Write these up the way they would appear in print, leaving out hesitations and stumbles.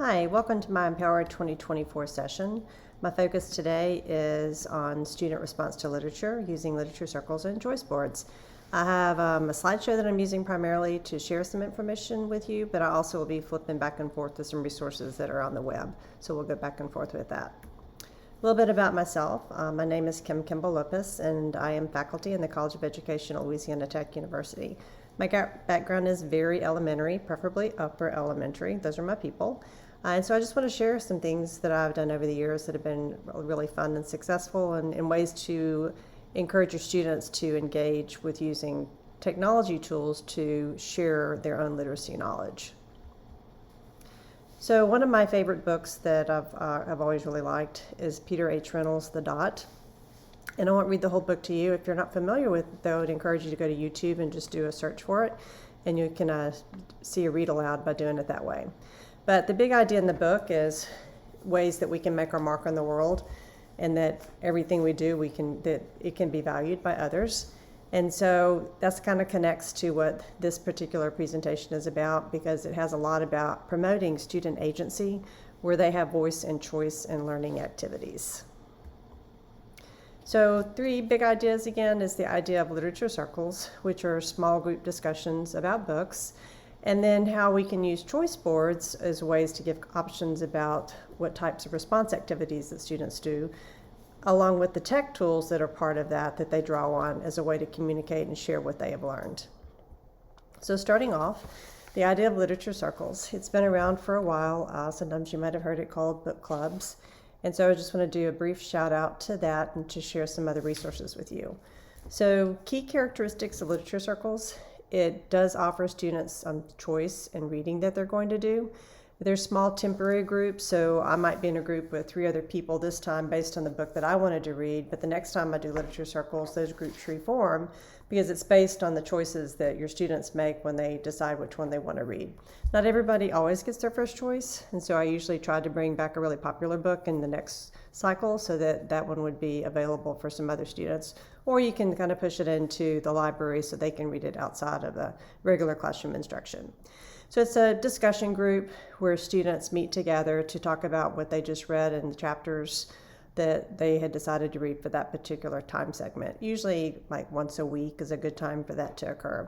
Hi, welcome to my Empower 2024 session. My focus today is on student response to literature using literature circles and choice boards. I have a slideshow that I'm using primarily to share some information with you, but I also will be flipping back and forth to some resources that are on the web. So we'll go back and forth with that. A little bit about myself. My name is Kim Kimball Lopez, and I am faculty in the College of Education at Louisiana Tech University. My background is very elementary, preferably upper elementary. Those are my people. And so I just want to share some things that I've done over the years that have been really fun and successful, and ways to encourage your students to engage with using technology tools to share their own literacy knowledge. So one of my favorite books that I've always really liked is Peter H. Reynolds' The Dot. And I won't read the whole book to you. If you're not familiar with it, though, I would encourage you to go to YouTube and just do a search for it, and you can see a read aloud by doing it that way. But the big idea in the book is ways that we can make our mark on the world, and that everything we do, that it can be valued by others. And so that's kind of connects to what this particular presentation is about, because it has a lot about promoting student agency where they have voice and choice in learning activities. So 3 big ideas again is the idea of literature circles, which are small group discussions about books. And then how we can use choice boards as ways to give options about what types of response activities that students do, along with the tech tools that are part of that they draw on as a way to communicate and share what they have learned. So starting off, the idea of literature circles. It's been around for a while. Sometimes you might have heard it called book clubs. And so I just want to do a brief shout out to that and to share some other resources with you. So key characteristics of literature circles. It does offer students some choice in reading that they're going to do. They're small temporary groups, so I might be in a group with 3 other people this time based on the book that I wanted to read, but the next time I do literature circles, those groups reform because it's based on the choices that your students make when they decide which one they want to read. Not everybody always gets their first choice, and so I usually try to bring back a really popular book in the next cycle so that one would be available for some other students, or you can kind of push it into the library so they can read it outside of the regular classroom instruction. So it's a discussion group where students meet together to talk about what they just read in the chapters that they had decided to read for that particular time segment. Usually like once a week is a good time for that to occur.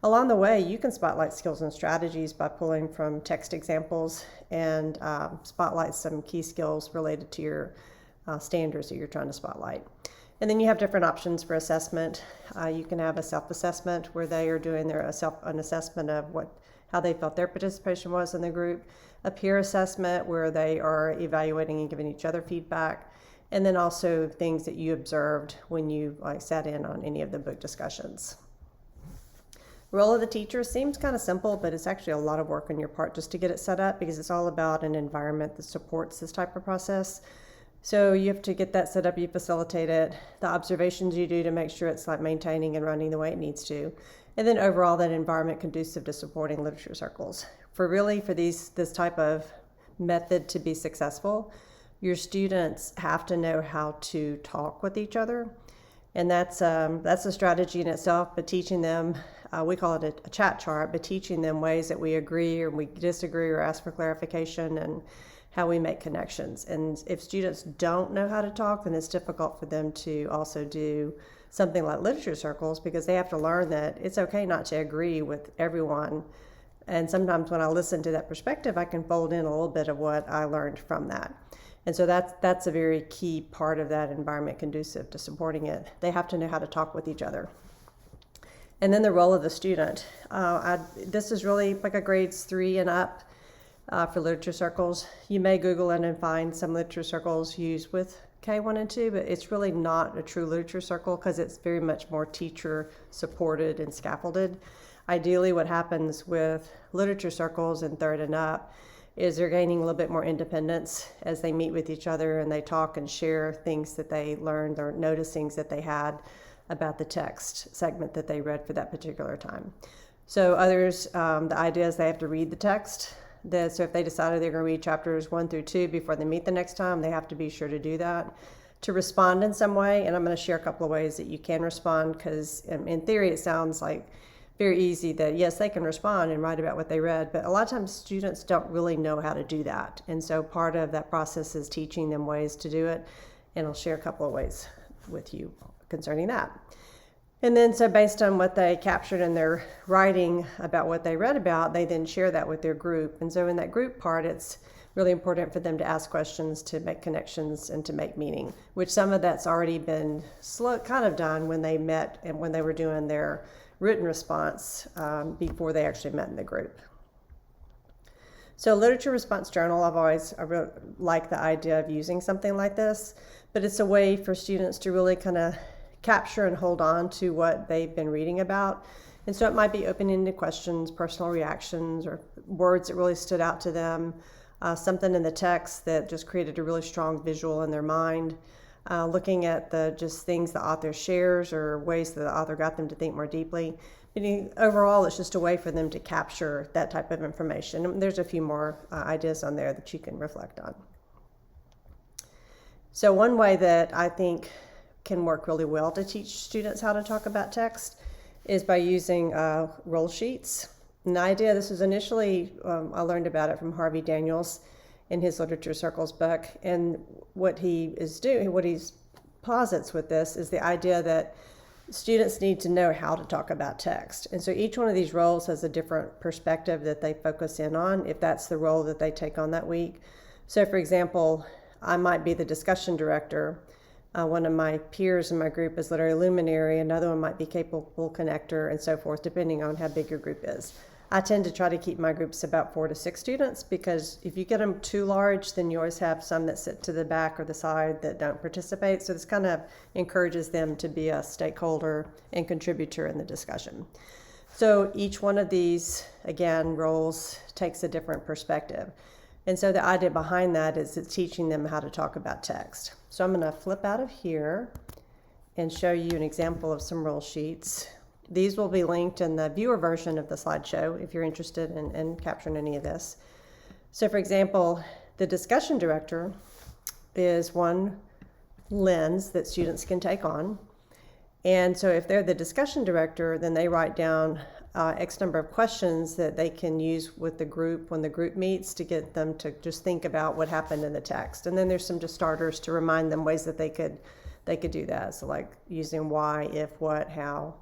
Along the way, you can spotlight skills and strategies by pulling from text examples and spotlight some key skills related to your standards that you're trying to spotlight. And then you have different options for assessment. You can have a self-assessment where they are doing an assessment of how they felt their participation was in the group, a peer assessment where they are evaluating and giving each other feedback, and then also things that you observed when you sat in on any of the book discussions. Role of the teacher seems kind of simple, but it's actually a lot of work on your part just to get it set up, because it's all about an environment that supports this type of process. So you have to get that set up, you facilitate it, the observations you do to make sure it's maintaining and running the way it needs to, and then overall that environment conducive to supporting literature circles. For this type of method to be successful, your students have to know how to talk with each other, and that's a strategy in itself. But teaching them, we call it a chat chart, but teaching them ways that we agree or we disagree or ask for clarification and how we make connections. And if students don't know how to talk, then it's difficult for them to also do something like literature circles, because they have to learn that it's okay not to agree with everyone. And sometimes when I listen to that perspective, I can fold in a little bit of what I learned from that. And so that's a very key part of that environment conducive to supporting it. They have to know how to talk with each other. And then the role of the student. This is really like a grades 3 and up for literature circles. You may Google it and find some literature circles used with K1 and 2, but it's really not a true literature circle because it's very much more teacher supported and scaffolded. Ideally, what happens with literature circles in 3rd and up is they're gaining a little bit more independence as they meet with each other and they talk and share things that they learned or notice things that they had about the text segment that they read for that particular time. So others, the idea is they have to read the text. So if they decided they're going to read chapters 1 through 2 before they meet the next time, they have to be sure to do that. To respond in some way, and I'm going to share a couple of ways that you can respond, because in theory it sounds like very easy that, yes, they can respond and write about what they read, but a lot of times students don't really know how to do that. And so part of that process is teaching them ways to do it. And I'll share a couple of ways with you concerning that. And then so based on what they captured in their writing about what they read about, they then share that with their group. And so in that group part, it's really important for them to ask questions, to make connections, and to make meaning, which some of that's already been kind of done when they met and when they were doing their written response before they actually met in the group. So literature response journal, I really like the idea of using something like this, but it's a way for students to really kind of capture and hold on to what they've been reading about. And so it might be open-ended questions, personal reactions, or words that really stood out to them, something in the text that just created a really strong visual in their mind, looking at the just things the author shares or ways that the author got them to think more deeply. Overall, it's just a way for them to capture that type of information. And there's a few more ideas on there that you can reflect on. So one way that I think can work really well to teach students how to talk about text is by using roll sheets. And the idea, this was initially, I learned about it from Harvey Daniels in his Literature Circles book. And what he posits with this is the idea that students need to know how to talk about text. And so each one of these roles has a different perspective that they focus in on, if that's the role that they take on that week. So for example, I might be the discussion director. One of my peers in my group is literary luminary. Another one might be capable connector, and so forth, depending on how big your group is. I tend to try to keep my groups about 4 to 6 students, because if you get them too large, then you always have some that sit to the back or the side that don't participate. So this kind of encourages them to be a stakeholder and contributor in the discussion. So each one of these, again, roles takes a different perspective. And so the idea behind that is it's teaching them how to talk about text. So I'm going to flip out of here and show you an example of some roll sheets. These will be linked in the viewer version of the slideshow if you're interested in capturing any of this. So for example, the discussion director is one lens that students can take on. And so if they're the discussion director, then they write down X number of questions that they can use with the group when the group meets to get them to just think about what happened in the text. And then there's some just starters to remind them ways that they could do that. So like using why, if, what, how.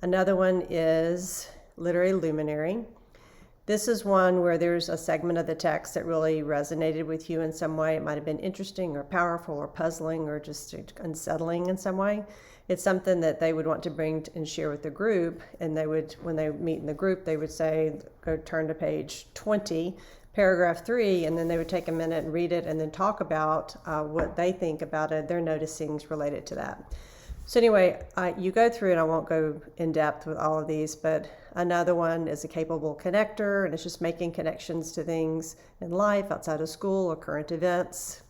Another one is literary luminary. This is one where there's a segment of the text that really resonated with you in some way. It might have been interesting or powerful or puzzling or just unsettling in some way. It's something that they would want to bring and share with the group. And they would, when they meet in the group, they would say, go turn to page 20, paragraph 3, and then they would take a minute and read it and then talk about what they think about it, their noticings related to that. So anyway, you go through, and I won't go in depth with all of these, but another one is a capable connector, and it's just making connections to things in life, outside of school, or current events.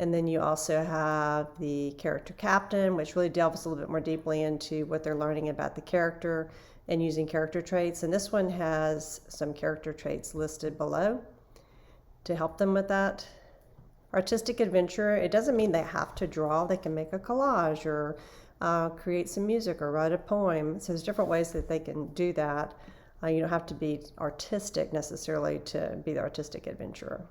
And then you also have the character captain, which really delves a little bit more deeply into what they're learning about the character and using character traits. And this one has some character traits listed below to help them with that. Artistic adventurer, it doesn't mean they have to draw. They can make a collage or create some music or write a poem. So there's different ways that they can do that. You don't have to be artistic necessarily to be the artistic adventurer.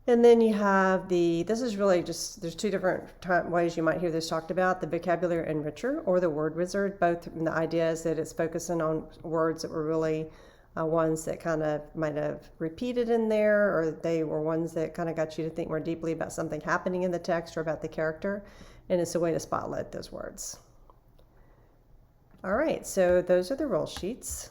And then you have this is really just, there's 2 different ways you might hear this talked about, the vocabulary enricher or the word wizard. Both, and the idea is that it's focusing on words that were really ones that kind of might have repeated in there, or they were ones that kind of got you to think more deeply about something happening in the text or about the character. And it's a way to spotlight those words. All right, so those are the roll sheets.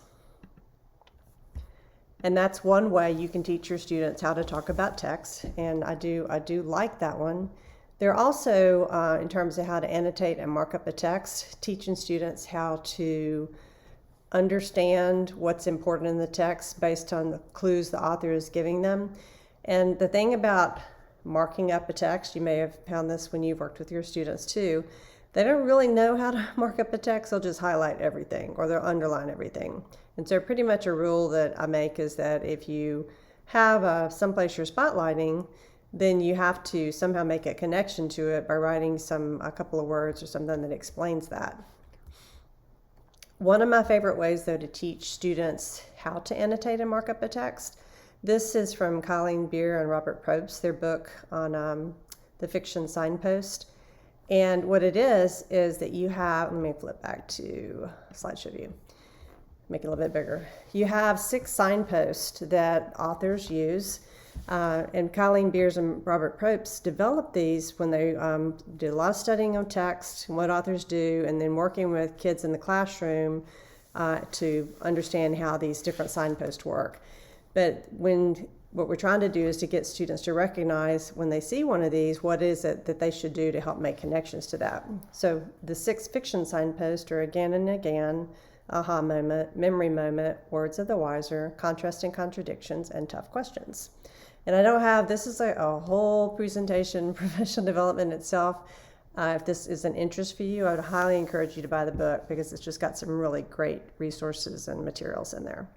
And that's one way you can teach your students how to talk about text, and I do like that one. They're also, in terms of how to annotate and mark up a text, teaching students how to understand what's important in the text based on the clues the author is giving them. And the thing about marking up a text, you may have found this when you've worked with your students too, they don't really know how to mark up a text. They'll just highlight everything or they'll underline everything. And so pretty much a rule that I make is that if you have someplace you're spotlighting, then you have to somehow make a connection to it by writing a couple of words or something that explains that. One of my favorite ways, though, to teach students how to annotate and mark up a text, this is from Colleen Beer and Robert Probst, their book on the fiction signpost. And what it is that you have, let me flip back to slideshow view, make it a little bit bigger. You have 6 signposts that authors use. And Colleen Beers and Robert Probst developed these when they did a lot of studying on text and what authors do, and then working with kids in the classroom to understand how these different signposts work. But what we're trying to do is to get students to recognize when they see one of these, what is it that they should do to help make connections to that. So the 6 fiction signposts are again and again, aha moment, memory moment, words of the wiser, contrasting contradictions, and tough questions. And I don't have, this is a whole presentation, professional development itself. If this is an interest for you, I would highly encourage you to buy the book because it's just got some really great resources and materials in there.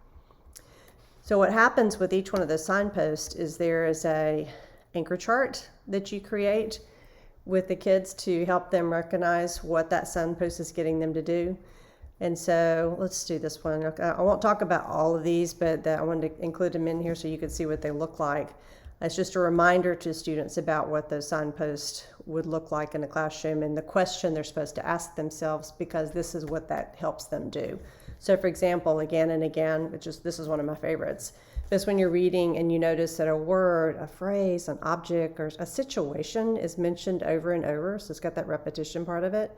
So what happens with each one of the signposts is there is a anchor chart that you create with the kids to help them recognize what that signpost is getting them to do. And so let's do this one. I won't talk about all of these, but I wanted to include them in here so you can see what they look like. It's just a reminder to students about what those signposts would look like in the classroom and the question they're supposed to ask themselves, because this is what that helps them do. So for example, again and again, this is one of my favorites, is when you're reading and you notice that a word, a phrase, an object, or a situation is mentioned over and over, so it's got that repetition part of it.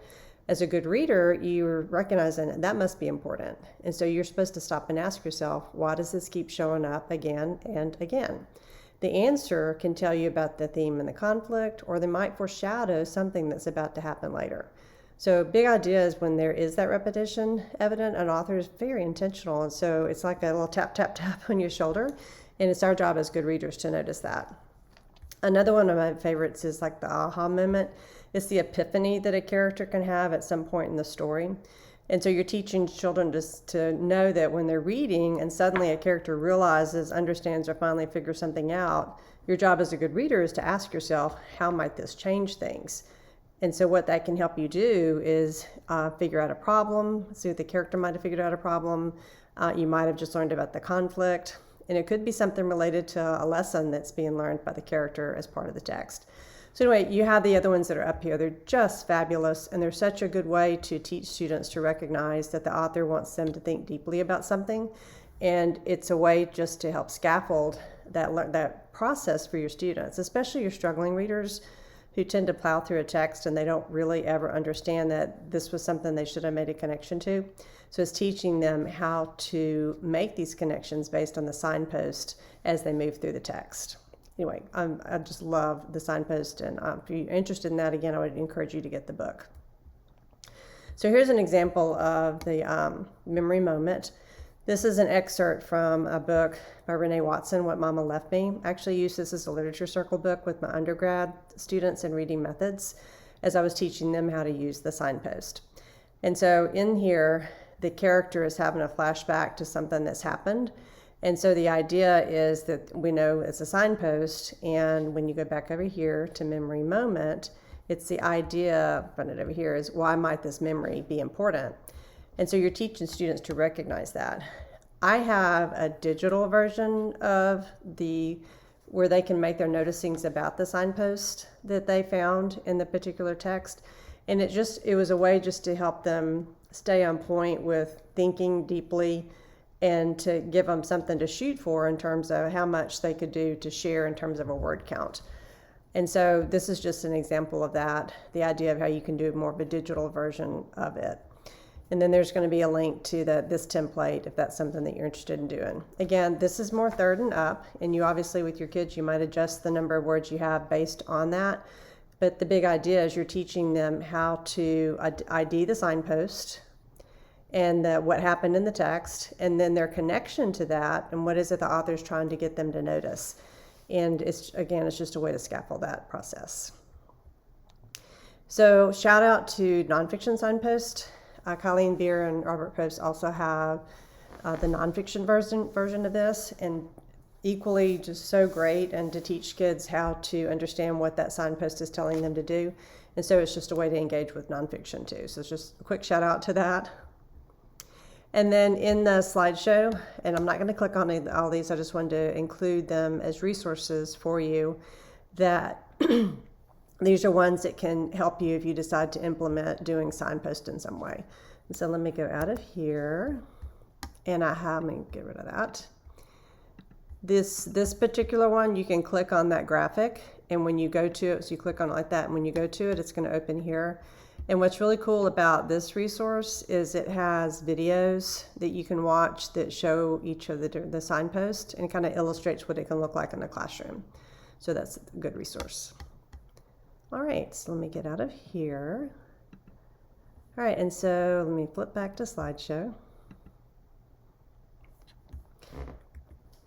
As a good reader, you're recognizing that must be important. And so you're supposed to stop and ask yourself, why does this keep showing up again and again? The answer can tell you about the theme and the conflict, or they might foreshadow something that's about to happen later. So a big idea is when there is that repetition evident, an author is very intentional. And so it's like a little tap, tap, tap on your shoulder. And it's our job as good readers to notice that. Another one of my favorites is like the aha moment. It's the epiphany that a character can have at some point in the story. And so you're teaching children to know that when they're reading and suddenly a character realizes, understands, or finally figures something out, your job as a good reader is to ask yourself, how might this change things? And so what that can help you do is figure out a problem, see if the character might have figured out a problem. You might have just learned about the conflict. And it could be something related to a lesson that's being learned by the character as part of the text. So anyway, you have the other ones that are up here. They're just fabulous, and they're such a good way to teach students to recognize that the author wants them to think deeply about something. And it's a way just to help scaffold that process for your students, especially your struggling readers who tend to plow through a text and they don't really ever understand that this was something they should have made a connection to. So it's teaching them how to make these connections based on the signpost as they move through the text. Anyway, I just love the signpost, and if you're interested in that, again, I would encourage you to get the book. So here's an example of the memory moment. This is an excerpt from a book by Renee Watson, What Mama Left Me. I actually used this as a literature circle book with my undergrad students in reading methods as I was teaching them how to use the signpost. And so in here, the character is having a flashback to something that's happened. And so the idea is that we know it's a signpost, and when you go back over here to memory moment, it's the idea, run it over here, is why might this memory be important? And so you're teaching students to recognize that. I have a digital version of where they can make their noticings about the signpost that they found in the particular text. And it was a way just to help them stay on point with thinking deeply and to give them something to shoot for in terms of how much they could do to share in terms of a word count. And so this is just an example of that, the idea of how you can do more of a digital version of it. And then there's going to be a link to this template if that's something that you're interested in doing. Again, this is more third and up, and you obviously with your kids, you might adjust the number of words you have based on that. But the big idea is you're teaching them how to ID the signpost and what happened in the text, and then their connection to that, and what is it the author's trying to get them to notice. And it's just a way to scaffold that process. So shout out to nonfiction signpost. Colleen Beer and Robert Probst also have the nonfiction version of this, and equally just so great, and to teach kids how to understand what that signpost is telling them to do. And so it's just a way to engage with nonfiction too. So it's just a quick shout out to that. And then in the slideshow, and I'm not going to click on all these, I just wanted to include them as resources for you, that these are ones that can help you if you decide to implement doing signpost in some way. And so let me go out of here, and let me get rid of that. This particular one, you can click on that graphic, and when you go to it, so you click on it like that, and when you go to it, it's going to open here. And what's really cool about this resource is it has videos that you can watch that show each of the signposts and kind of illustrates what it can look like in a classroom. So that's a good resource. All right, so let me get out of here. All right, and so let me flip back to slideshow.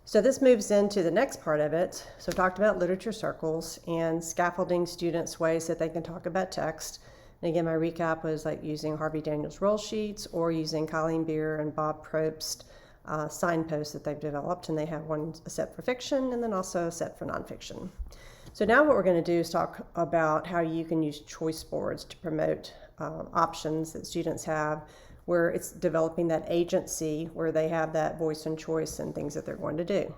So this moves into the next part of it. So I talked about literature circles and scaffolding students' ways that they can talk about text. And again, my recap was like using Harvey Daniels roll sheets or using Colleen Beer and Bob Probst signposts that they've developed. And they have a set for fiction and then also a set for nonfiction. So now what we're going to do is talk about how you can use choice boards to promote options that students have, where it's developing that agency, where they have that voice and choice and things that they're going to do.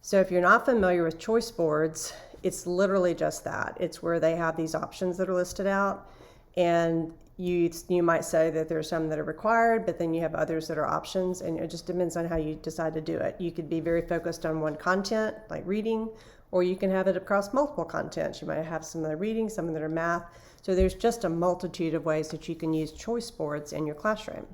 So if you're not familiar with choice boards, it's literally just that. It's where they have these options that are listed out, and you might say that there's some that are required, but then you have others that are options, and it just depends on how you decide to do it. You could be very focused on one content, like reading, or you can have it across multiple contents. You might have some that are reading, some that are math. So there's just a multitude of ways that you can use choice boards in your classroom.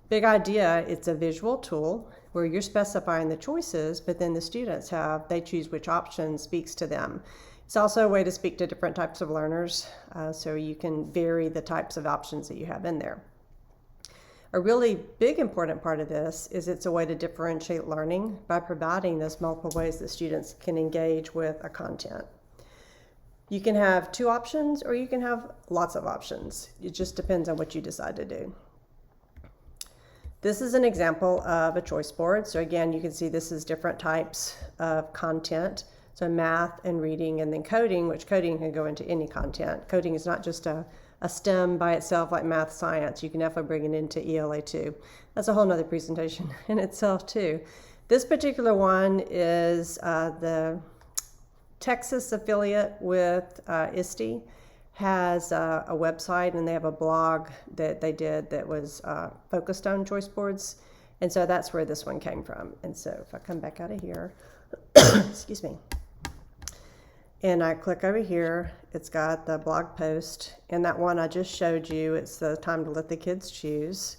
Big idea, it's a visual tool where you're specifying the choices, but then the students they choose which option speaks to them. It's also a way to speak to different types of learners, so you can vary the types of options that you have in there. A really big important part of this is it's a way to differentiate learning by providing those multiple ways that students can engage with a content. You can have 2 options or you can have lots of options. It just depends on what you decide to do. This is an example of a choice board. So again, you can see this is different types of content. So math and reading, and then coding, which coding can go into any content. Coding is not just a STEM by itself like math, science. You can definitely bring it into ELA too. That's a whole nother presentation in itself too. This particular one is the Texas affiliate with ISTE has a website, and they have a blog that they did that was focused on choice boards. And so that's where this one came from. And so if I come back out of here, excuse me, and I click over here, it's got the blog post, and that one I just showed you, it's the time to let the kids choose.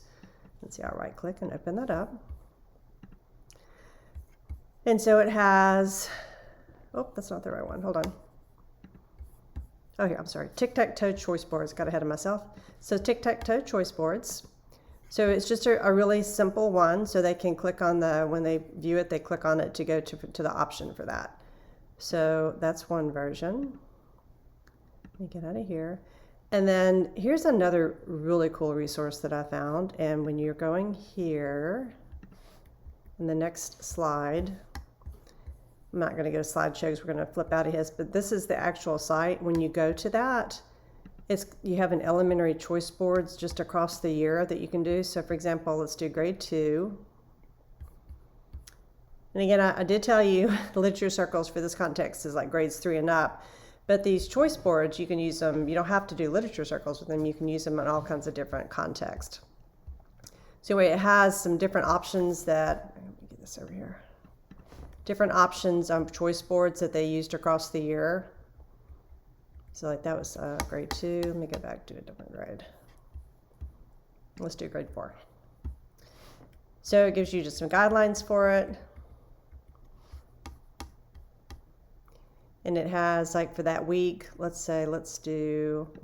Let's see, I'll right click and open that up. And so it has, oh, that's not the right one, hold on. Oh, here, I'm sorry, tic-tac-toe choice boards, got ahead of myself. So tic-tac-toe choice boards. So it's just a really simple one, so they can click on when they view it, they click on it to go to the option for that. So that's one version. Let me get out of here. And then here's another really cool resource that I found. And when you're going here, in the next slide, I'm not going to go to slideshows, we're going to flip out of his, but this is the actual site. When you go to that, you have an elementary choice boards just across the year that you can do. So for example, let's do grade 2. And again, I did tell you the literature circles for this context is like grades 3 and up, but these choice boards, you can use them, you don't have to do literature circles with them, you can use them in all kinds of different contexts. So anyway, it has some different options that, let me get this over here, different options on choice boards that they used across the year. So like that was grade 2, let me go back to a different grade. Let's do grade 4. So it gives you just some guidelines for it. And it has, like for that week, let's say, we'll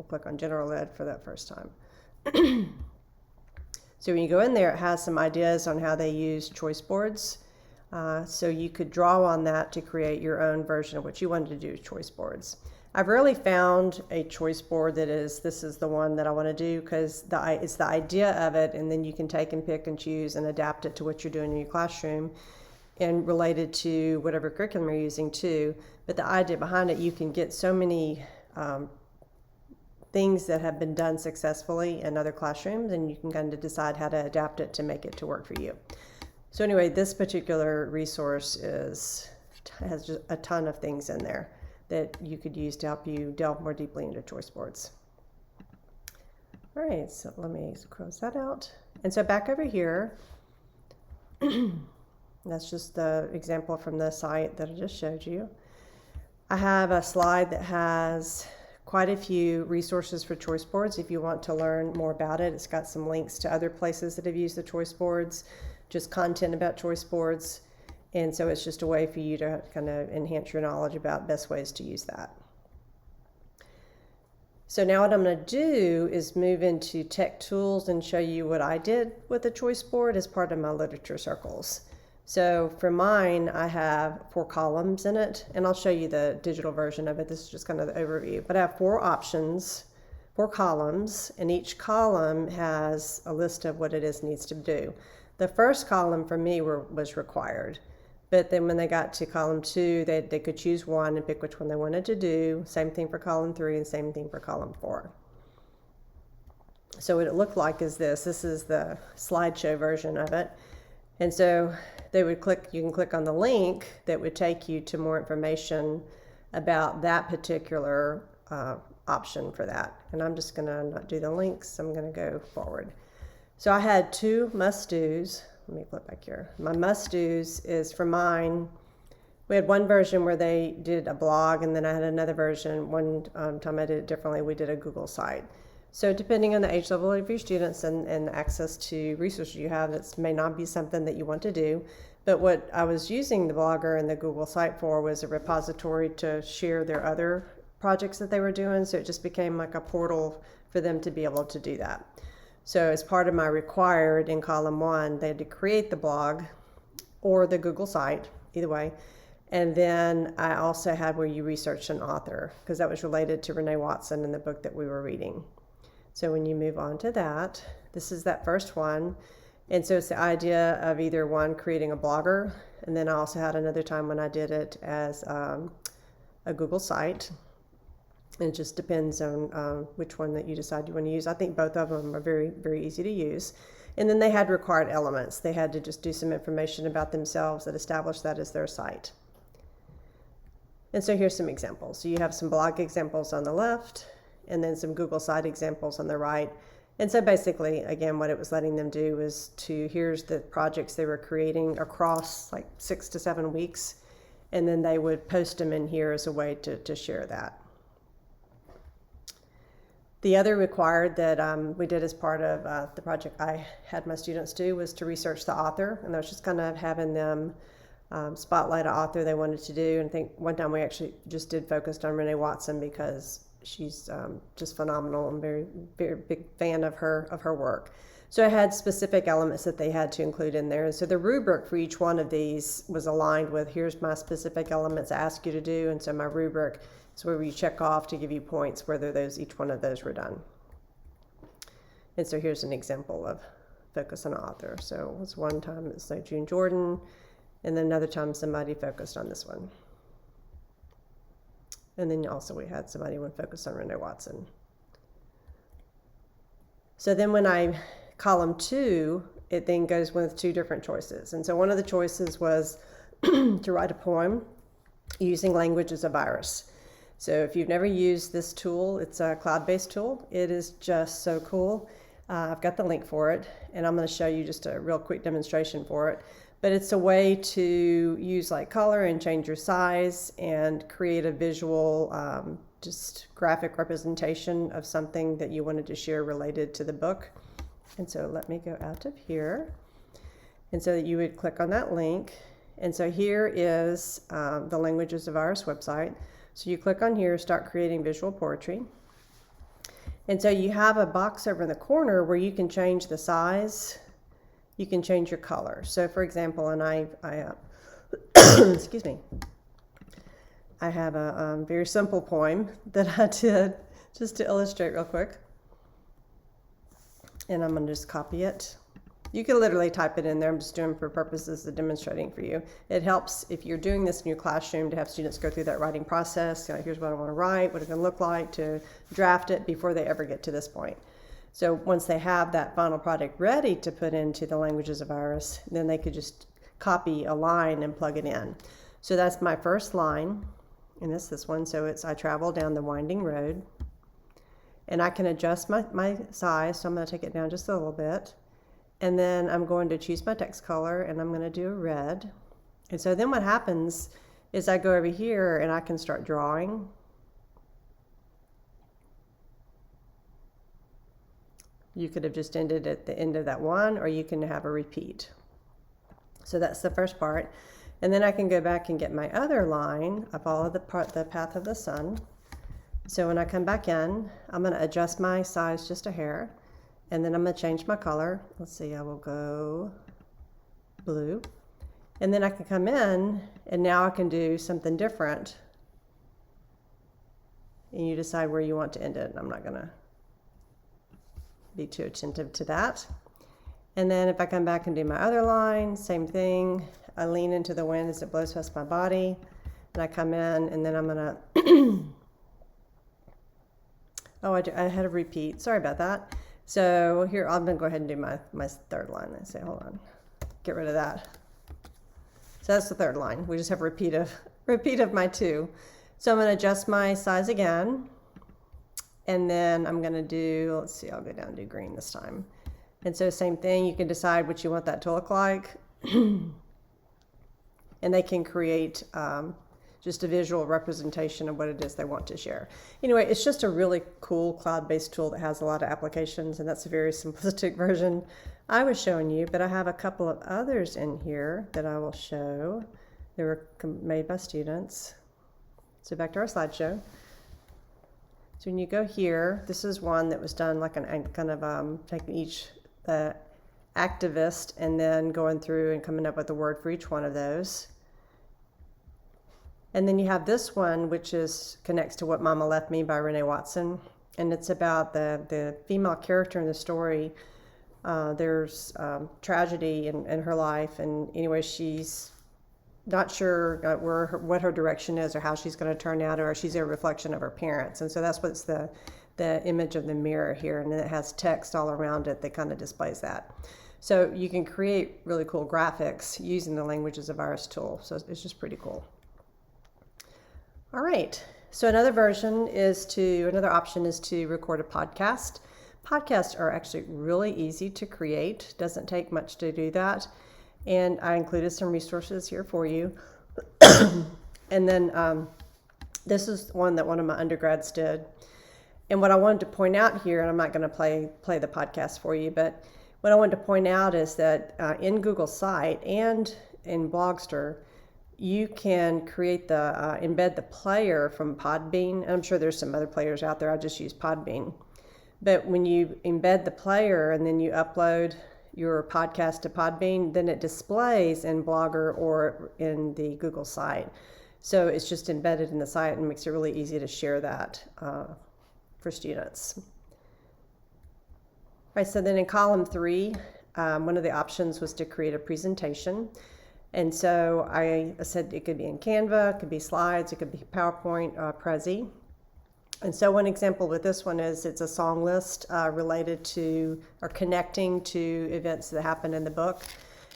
click on general ed for that first time. So when you go in there, it has some ideas on how they use choice boards. So you could draw on that to create your own version of what you wanted to do with choice boards. I've rarely found a choice board this is the one that I want to do, because it's the idea of it, and then you can take and pick and choose and adapt it to what you're doing in your classroom and related to whatever curriculum you're using too. But the idea behind it, you can get so many things that have been done successfully in other classrooms, and you can kind of decide how to adapt it to make it to work for you. So anyway, this particular resource has just a ton of things in there that you could use to help you delve more deeply into choice boards. All right, so let me close that out. And so back over here, that's just the example from the site that I just showed you. I have a slide that has quite a few resources for choice boards if you want to learn more about it. It's got some links to other places that have used the choice boards, just content about choice boards. And so it's just a way for you to kind of enhance your knowledge about best ways to use that. So now what I'm going to do is move into tech tools and show you what I did with the choice board as part of my literature circles. So for mine, I have 4 columns in it, and I'll show you the digital version of it. This is just kind of the overview. But I have 4 options, 4 columns, and each column has a list of what it is needs to do. The first column for me was required. But then when they got to column 2, they could choose one and pick which one they wanted to do. Same thing for column 3 and same thing for column 4. So what it looked like is this. This is the slideshow version of it. And so you can click on the link that would take you to more information about that particular option for that. And I'm just gonna not do the links, I'm gonna go forward. So I had 2 must-dos. Let me flip back here. My must-dos is for mine. We had one version where they did a blog, and then I had another version. One time I did it differently. We did a Google site. So depending on the age level of your students and access to resources you have, that may not be something that you want to do. But what I was using the Blogger and the Google site for was a repository to share their other projects that they were doing. So it just became like a portal for them to be able to do that. So as part of my required in column 1, they had to create the blog or the Google site, either way. And then I also had where you researched an author, because that was related to Renee Watson in the book that we were reading. So when you move on to that, this is that first one. And so it's the idea of either one, creating a blogger, and then I also had another time when I did it as a Google site. It just depends on which one that you decide you want to use. I think both of them are very, very easy to use. And then they had required elements. They had to just do some information about themselves that established that as their site. And so here's some examples. So you have some blog examples on the left, and then some Google site examples on the right. And so basically, again, what it was letting them do was here's the projects they were creating across like 6 to 7 weeks, and then they would post them in here as a way to share that. The other required that we did as part of the project I had my students do was to research the author, and I was just kind of having them spotlight an author they wanted to do. And I think one time we actually just did focused on Renee Watson because she's just phenomenal. I'm very, very big fan of her work. So I had specific elements that they had to include in there. And so the rubric for each one of these was aligned with here's my specific elements I ask you to do. And so my rubric is where you check off to give you points whether each one of those were done. And so here's an example of focus on author. So it was one time it's like June Jordan, and then another time somebody focused on this one. And then also we had somebody who focused on Renee Watson. So then when column 2, it then goes with 2 different choices. And so one of the choices was to write a poem using language as a virus. So if you've never used this tool, it's a cloud-based tool. It is just so cool. I've got the link for it, and I'm going to show you just a real quick demonstration for it. But it's a way to use like color and change your size and create a visual, just graphic representation of something that you wanted to share related to the book. And so let me go out of here. And so that you would click on that link. And so here is the Languages of Virus website. So you click on here, start creating visual poetry. And so you have a box over in the corner where you can change the size. You can change your color. So for example, and I excuse me, I have a very simple poem that I did just to illustrate real quick. And I'm going to just copy it You can literally type it in there. I'm just doing for purposes of demonstrating for you. It helps if you're doing this in your classroom to have students go through that writing process. Here's what I want to write, what it's going to look like, to draft it before they ever get to this point. So once they have that final product ready to put into the Languages of Iris, then they could just copy a line and plug it in. So that's my first line, and this one. So it's, I travel down the winding road, and I can adjust my size. So I'm going to take it down just a little bit. And then I'm going to choose my text color, and I'm going to do a red. And so then what happens is I go over here and I can start drawing. You could have just ended at the end of that one, or you can have a repeat. So that's the first part. And then I can go back and get my other line. I follow the path of the sun. So when I come back in, I'm going to adjust my size just a hair. And then I'm going to change my color. Let's see, I will go blue. And then I can come in, and now I can do something different. And you decide where you want to end it. I'm not going to be too attentive to that. And then if I come back and do my other line, same thing. I lean into the wind as it blows past my body. And I come in, and then I'm going to... Oh, I had a repeat. Sorry about that. So here, I'm going to go ahead and do my third line. I say, hold on, get rid of that. So that's the third line. We just have a repeat of my two. So I'm going to adjust my size again. And then I'm going to do, let's see, I'll go down and do green this time. And so same thing, you can decide what you want that to look like. And they can create just a visual representation of what it is they want to share. Anyway, it's just a really cool cloud-based tool that has a lot of applications, and that's a very simplistic version I was showing you, but I have a couple of others in here that I will show. They were made by students. So back to our slideshow. So when you go here, this is one that was done like an kind of taking each activist and then going through and coming up with a word for each one of those. And then you have this one, which connects to What Mama Left Me by Renee Watson. And it's about the female character in the story. There's tragedy in her life. And anyway, she's not sure what her direction is or how she's going to turn out, or she's a reflection of her parents. And so that's what's the image of the mirror here. And then it has text all around it that kind of displays that. So you can create really cool graphics using the Languages of Iris tool. So it's just pretty cool. All right, so another option is to record a podcast. Podcasts are actually really easy to create. Doesn't take much to do that. And I included some resources here for you. And then this is one that one of my undergrads did. And what I wanted to point out here, and I'm not going to play the podcast for you, but what I wanted to point out is that in Google Site and in Blogster, you can create embed the player from Podbean. And I'm sure there's some other players out there. I just use Podbean. But when you embed the player and then you upload your podcast to Podbean, then it displays in Blogger or in the Google site. So it's just embedded in the site and makes it really easy to share that for students. All right, so then in column 3, one of the options was to create a presentation. And so I said it could be in Canva, it could be slides, it could be PowerPoint, Prezi. And so one example with this one is it's a song list related to or connecting to events that happened in the book.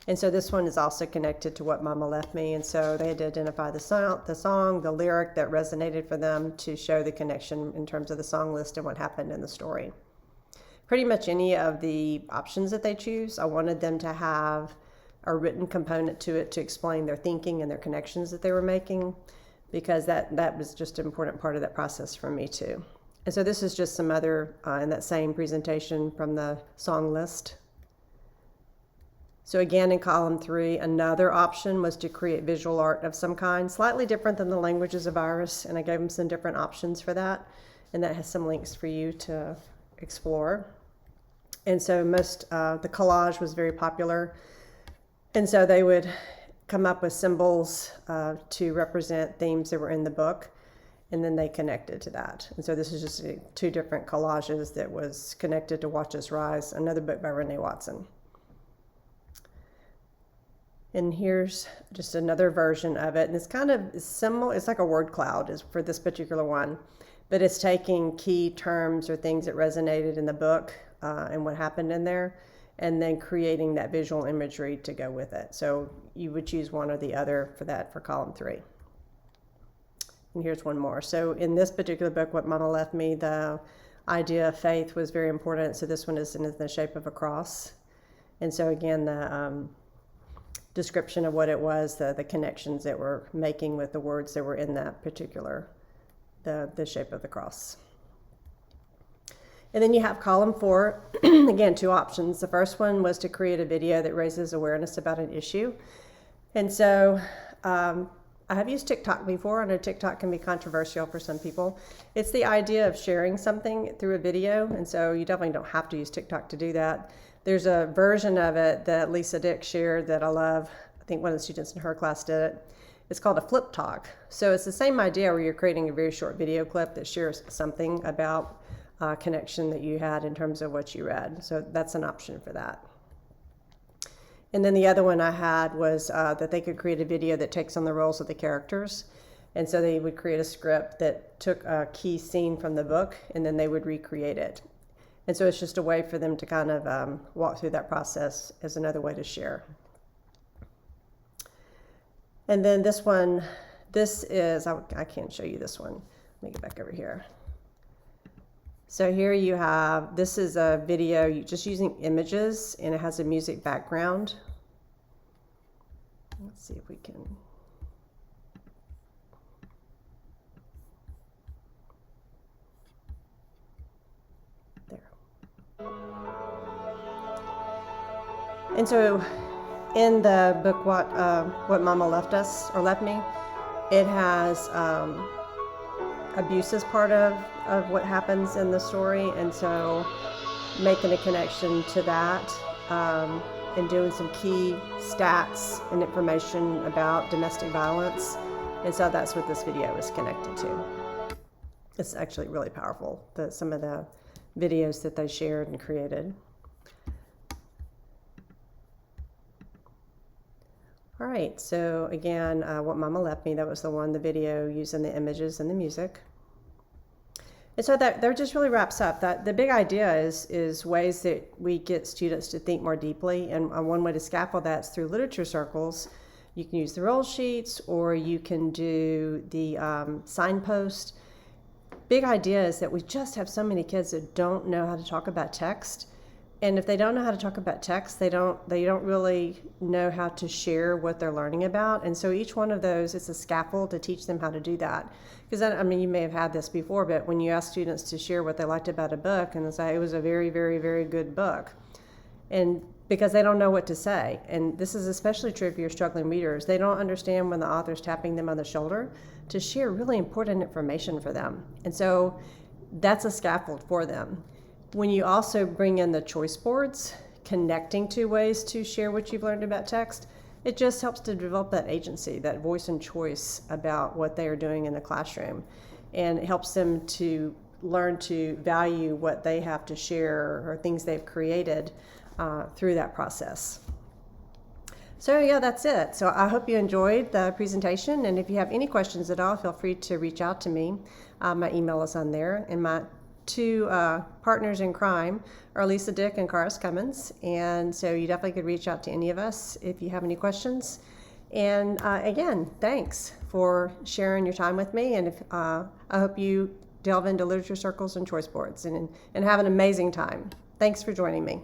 And so this one is also connected to What Mama Left Me. And so they had to identify the song, the lyric that resonated for them to show the connection in terms of the song list and what happened in the story. Pretty much any of the options that they choose, I wanted them to have a written component to it to explain their thinking and their connections that they were making, because that was just an important part of that process for me too. And so this is just some other in that same presentation from the song list. So again, in column 3, another option was to create visual art of some kind, slightly different than the Languages of Iris, and I gave them some different options for that, and that has some links for you to explore. And so the collage was very popular. And so they would come up with symbols to represent themes that were in the book, and then they connected to that. And so this is just 2 different collages that was connected to Watch Us Rise, another book by Renee Watson. And here's just another version of it. And it's kind of similar, it's like a word cloud is for this particular one, but it's taking key terms or things that resonated in the book and what happened in there, and then creating that visual imagery to go with it. So you would choose one or the other for that for column 3. And here's one more. So in this particular book, What Mama Left Me, the idea of faith was very important. So this one is in the shape of a cross. And so again, the description of what it was, the connections that we're making with the words that were in that particular, the shape of the cross. And then you have column 4, again, 2 options. The first one was to create a video that raises awareness about an issue. And so I have used TikTok before. I know TikTok can be controversial for some people. It's the idea of sharing something through a video, and so you definitely don't have to use TikTok to do that. There's a version of it that Lisa Dick shared that I love. I think one of the students in her class did it. It's called a flip talk. So it's the same idea where you're creating a very short video clip that shares something about a connection that you had in terms of what you read. So that's an option for that. And then the other one I had was that they could create a video that takes on the roles of the characters. And so they would create a script that took a key scene from the book, and then they would recreate it. And so it's just a way for them to kind of walk through that process as another way to share. And then this one, this is, I can't show you this one. Let me get back over here. So here you have, this is a video just using images, and it has a music background. Let's see if we can. There. And so in the book, What Mama Left Us, or Left Me, it has abuse as part of what happens in the story, and so making a connection to that and doing some key stats and information about domestic violence, and so that's what this video is connected to. It's actually really powerful, some of the videos that they shared and created. All right, so again, What Mama Left Me, that was the video using the images and the music. And so that just really wraps up. That the big idea is ways that we get students to think more deeply, and one way to scaffold that is through literature circles. You can use the roll sheets, or you can do the signpost. Big idea is that we just have so many kids that don't know how to talk about text. And if they don't know how to talk about text, they don't really know how to share what they're learning about. And so each one of those is a scaffold to teach them how to do that. Because I mean, you may have had this before, but when you ask students to share what they liked about a book, and they say it was a very, very, very good book, and because they don't know what to say. And this is especially true if you're struggling readers. They don't understand when the author's tapping them on the shoulder to share really important information for them. And so that's a scaffold for them. When you also bring in the choice boards, connecting to ways to share what you've learned about text, it just helps to develop that agency, that voice and choice about what they are doing in the classroom. And it helps them to learn to value what they have to share or things they've created through that process. So yeah, that's it. So I hope you enjoyed the presentation. And if you have any questions at all, feel free to reach out to me. My email is on there, and my 2 partners in crime are Lisa Dick and Karis Cummins, and so you definitely could reach out to any of us if you have any questions. And again, thanks for sharing your time with me, and I hope you delve into literature circles and choice boards and have an amazing time. Thanks for joining me.